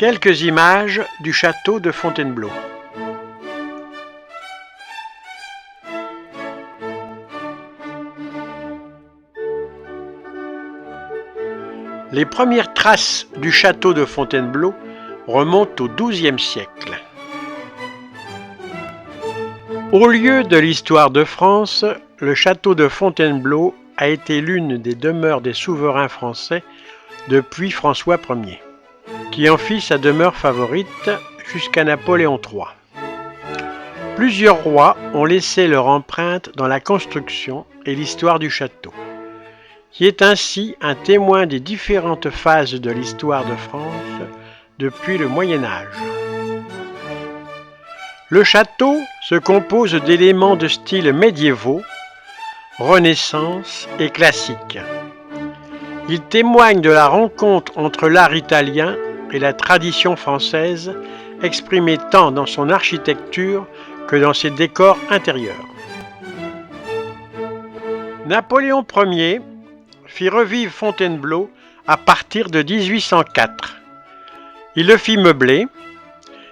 Quelques images du château de Fontainebleau. Les premières traces du château de Fontainebleau remontent au XIIe siècle. Au lieu de l'histoire de France, le château de Fontainebleau a été l'une des demeures des souverains français depuis François Ier, qui en fit sa demeure favorite jusqu'à Napoléon III. Plusieurs rois ont laissé leur empreinte dans la construction et l'histoire du château, qui est ainsi un témoin des différentes phases de l'histoire de France depuis le Moyen Âge. Le château se compose d'éléments de style médiévaux, Renaissance et classique. Il témoigne de la rencontre entre l'art italien et la tradition française, exprimée tant dans son architecture que dans ses décors intérieurs. Napoléon Ier fit revivre Fontainebleau à partir de 1804. Il le fit meubler,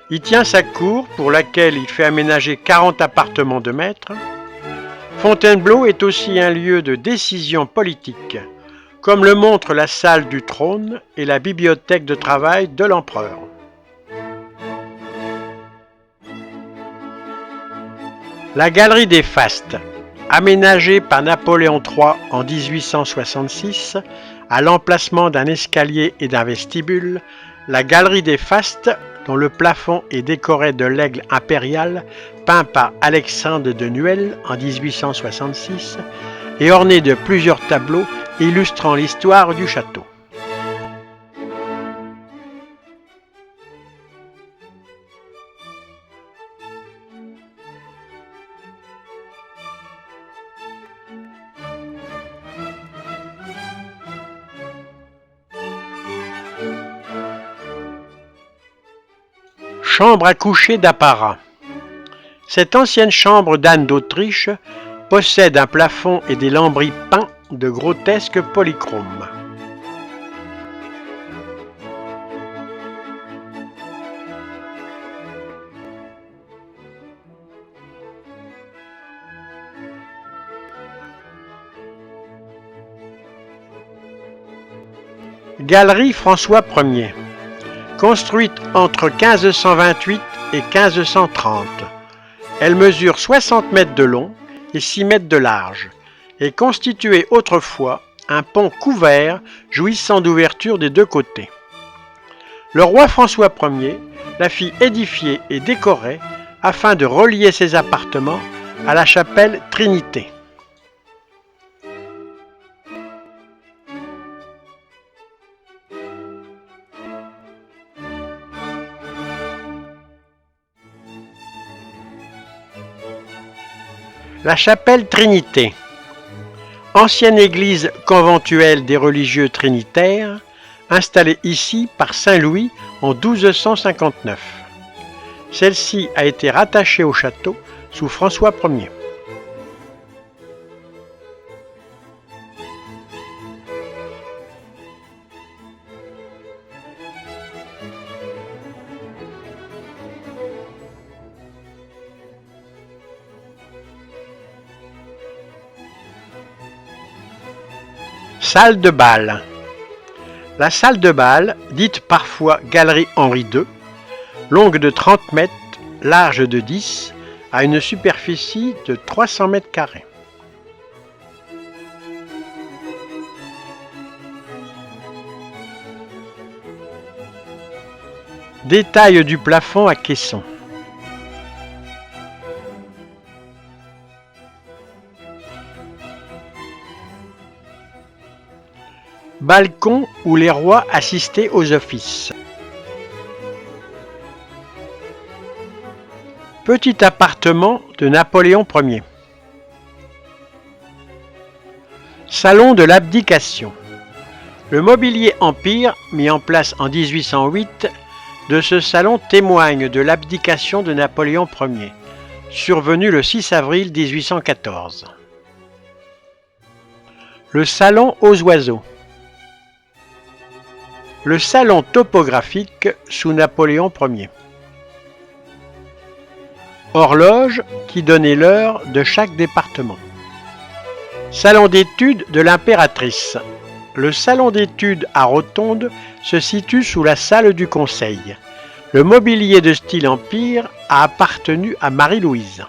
y tient sa cour pour laquelle il fait aménager 40 appartements de maître. Fontainebleau est aussi un lieu de décision politique, comme le montrent la salle du trône et la bibliothèque de travail de l'empereur. La galerie des Fastes, aménagée par Napoléon III en 1866, à l'emplacement d'un escalier et d'un vestibule, la galerie des Fastes, dont le plafond est décoré de l'aigle impérial peint par Alexandre de Nuel en 1866, est ornée de plusieurs tableaux illustrant l'histoire du château. Chambre à coucher d'apparat. Cette ancienne chambre d'Anne d'Autriche possède un plafond et des lambris peints de grotesques polychromes. Galerie François Ier. Construite entre 1528 et 1530. Elle mesure 60 mètres de long et 6 mètres de large et constituait autrefois un pont couvert jouissant d'ouvertures des deux côtés. Le roi François Ier la fit édifier et décorer afin de relier ses appartements à la chapelle Trinité. La chapelle Trinité, ancienne église conventuelle des religieux trinitaires, installée ici par Saint Louis en 1259. Celle-ci a été rattachée au château sous François Ier. Salle de bal. La salle de bal, dite parfois Galerie Henri II, longue de 30 mètres, large de 10, a une superficie de 300 mètres carrés. Détail du plafond à caisson. Balcon où les rois assistaient aux offices. Petit appartement de Napoléon Ier. Salon de l'abdication. Le mobilier empire, mis en place en 1808, de ce salon témoigne de l'abdication de Napoléon Ier, survenue le 6 avril 1814. Le salon aux oiseaux. Le salon topographique sous Napoléon Ier. Horloge qui donnait l'heure de chaque département. Salon d'études de l'impératrice. Le salon d'études à Rotonde se situe sous la salle du Conseil. Le mobilier de style Empire a appartenu à Marie-Louise.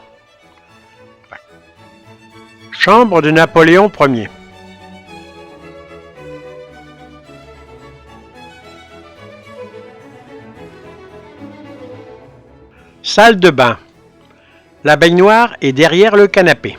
Chambre de Napoléon Ier. Salle de bain. La baignoire est derrière le canapé.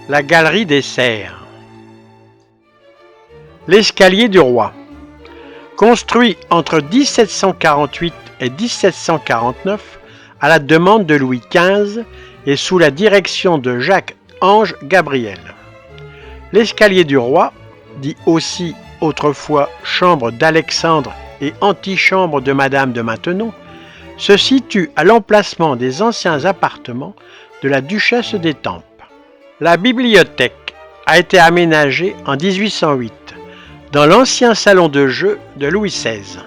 La galerie des serres. L'escalier du roi. Construit entre 1748 et 1749 à la demande de Louis XV et sous la direction de Jacques-Ange Gabriel. L'escalier du roi, dit aussi autrefois chambre d'Alexandre et antichambre de Madame de Maintenon, se situe à l'emplacement des anciens appartements de la duchesse d'Étampes. La bibliothèque a été aménagée en 1808 dans l'ancien salon de jeu de Louis XVI.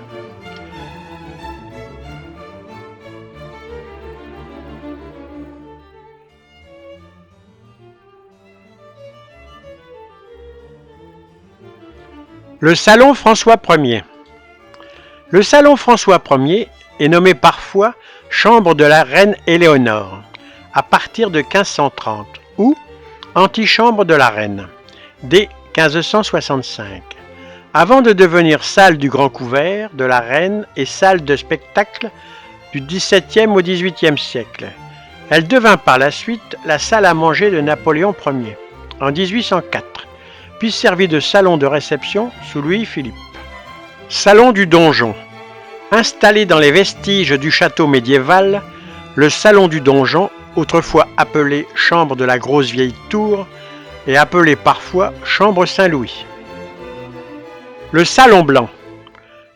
Le salon François Ier. Le salon François Ier est nommé parfois chambre de la reine Éléonore à partir de 1530 ou antichambre de la reine, dès 1565, avant de devenir salle du grand couvert de la reine et salle de spectacle du XVIIe au XVIIIe siècle. Elle devint par la suite la salle à manger de Napoléon Ier, en 1804, puis servit de salon de réception sous Louis-Philippe. Salon du donjon. Installé dans les vestiges du château médiéval, le salon du donjon, autrefois appelé chambre de la grosse vieille tour, et appelé parfois chambre Saint-Louis. Le salon blanc.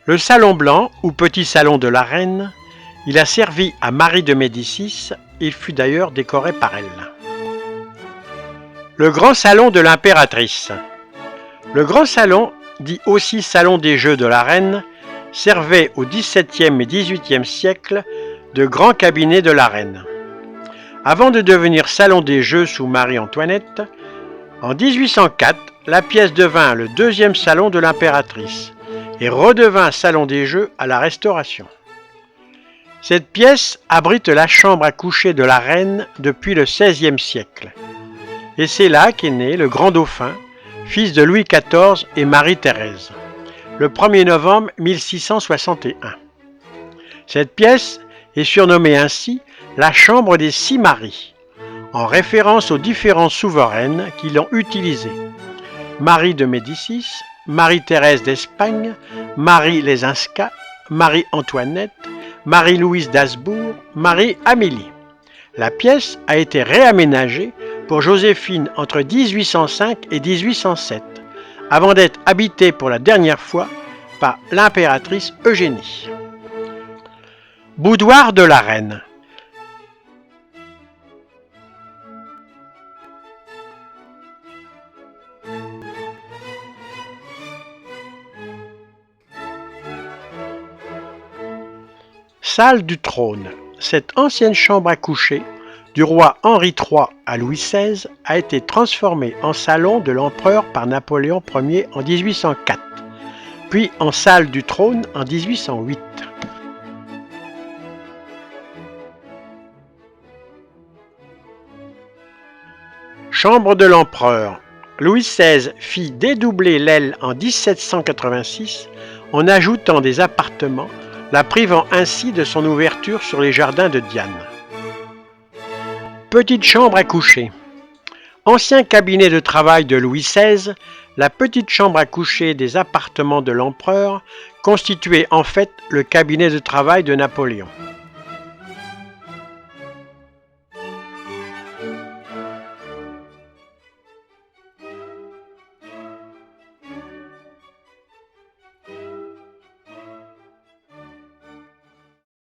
Le salon blanc, ou petit salon de la reine, il a servi à Marie de Médicis, il fut d'ailleurs décoré par elle. Le grand salon de l'impératrice. Le grand salon, dit aussi salon des jeux de la reine, servait au XVIIe et XVIIIe siècle de grand cabinet de la reine. Avant de devenir salon des jeux sous Marie-Antoinette, en 1804, la pièce devint le deuxième salon de l'impératrice et redevint salon des jeux à la Restauration. Cette pièce abrite la chambre à coucher de la reine depuis le XVIe siècle. Et c'est là qu'est né le grand dauphin, fils de Louis XIV et Marie-Thérèse, le 1er novembre 1661. Cette pièce est surnommée ainsi la chambre des 6 Maries, en référence aux différentes souveraines qui l'ont utilisée. Marie de Médicis, Marie-Thérèse d'Espagne, Marie Lesinska, Marie-Antoinette, Marie-Louise d'Habsbourg, Marie-Amélie. La pièce a été réaménagée pour Joséphine entre 1805 et 1807, avant d'être habitée pour la dernière fois par l'impératrice Eugénie. Boudoir de la reine. Salle du trône. Cette ancienne chambre à coucher, du roi Henri III à Louis XVI, a été transformée en salon de l'empereur par Napoléon Ier en 1804, puis en salle du trône en 1808. Chambre de l'empereur. Louis XVI fit dédoubler l'aile en 1786 en ajoutant des appartements, la privant ainsi de son ouverture sur les jardins de Diane. Petite chambre à coucher. Ancien cabinet de travail de Louis XVI, la petite chambre à coucher des appartements de l'empereur constituait en fait le cabinet de travail de Napoléon.